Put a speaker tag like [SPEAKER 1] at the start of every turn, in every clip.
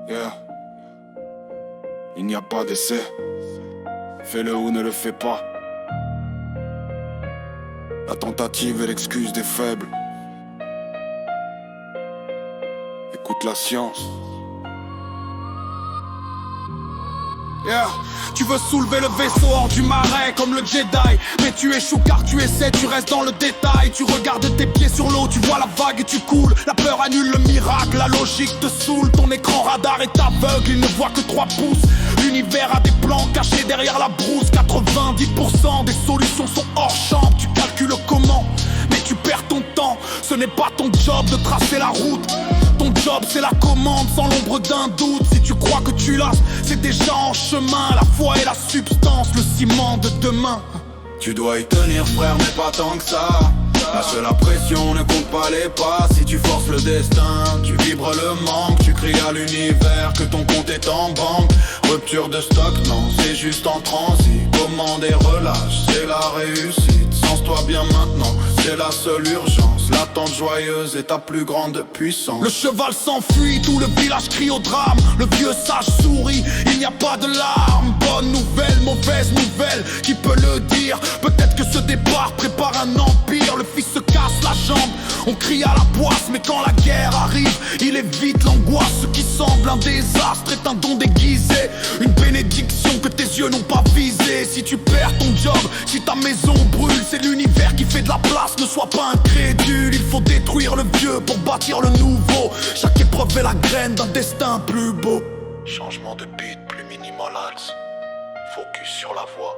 [SPEAKER 1] Yeah. Il n'y a pas d'essai. Fais-le ou ne le fais pas. La tentative est l'excuse des faibles. Écoute la science.
[SPEAKER 2] Yeah. Tu veux soulever le vaisseau hors du marais comme le Jedi, mais tu échoues car tu essaies, tu restes dans le détail. Tu regardes tes pieds sur l'eau, tu vois la vague et tu coules. La peur annule le miracle, la logique te saoule. Ton écran radar est aveugle, il ne voit que 3 pouces. L'univers a des plans cachés derrière la brousse. 90% des solutions sont hors champ. Tu calcules comment, mais tu perds ton temps. Ce n'est pas ton job de tracer la route. Ton job c'est la commande sans l'ombre d'un doute. Si tu crois que tu l'as, c'est déjà en chemin. La foi est la substance, le ciment de demain.
[SPEAKER 1] Tu dois y tenir frère mais pas tant que ça. Lâche la pression, ne compte pas les pas. Si tu forces le destin, tu vibres le manque. Tu cries à l'univers que ton compte est en banque. Rupture de stock, non, c'est juste en transit. Commande et relâche, c'est la réussite. Sens-toi bien maintenant, c'est la seule urgence. L'attente joyeuse est ta plus grande puissance.
[SPEAKER 2] Le cheval s'enfuit, tout le village crie au drame. Le vieux sage sourit, il n'y a pas de larmes. Bonne nouvelle, mauvaise nouvelle, qui peut le dire? Peut-être que ce départ prépare un empire. Le fils se casse la jambe, on crie à la poisse. Mais quand la guerre arrive, il évite l'angoisse. Ce qui semble un désastre est un don déguisé, une bénédiction que tes yeux n'ont pas visée. Si tu perds ton job, si ta maison brûle, c'est l'univers qui fait de la place, ne sois pas incrédule. Il faut détruire le vieux pour bâtir le nouveau. Chaque épreuve est la graine d'un destin plus beau.
[SPEAKER 1] Changement de beat, plus minimaliste. Focus sur la voix.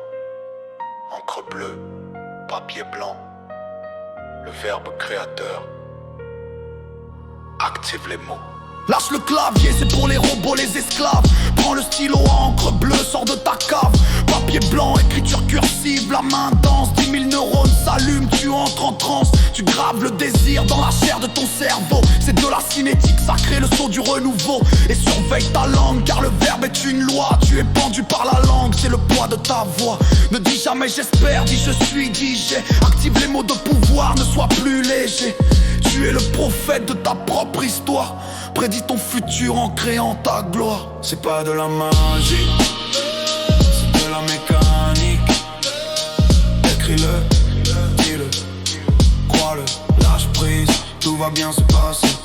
[SPEAKER 1] Encre bleue, papier blanc. Le verbe créateur. Active les mots.
[SPEAKER 2] Lâche le clavier, c'est pour les robots, les esclaves. Prends le stylo à encre bleue, sors de ta cave. Papier blanc, écriture cursive, la main danse. 10 000 neurones s'allument, tu entres en transe. Tu graves le désir dans la chair de ton cerveau. C'est de la cinétique, ça crée le saut du renouveau. Et surveille ta langue, car le verbe est une loi. Tu es pendu par la langue, c'est le poids de ta voix. Ne dis jamais j'espère, dis je suis, dis j'ai. Active les mots de pouvoir, ne sois plus léger. Tu es le prophète de ta propre histoire. Prédis ton futur en créant ta gloire.
[SPEAKER 1] C'est pas de la magie, c'est de la mécanique. Écris-le, dis-le, crois-le, lâche prise, tout va bien se passer.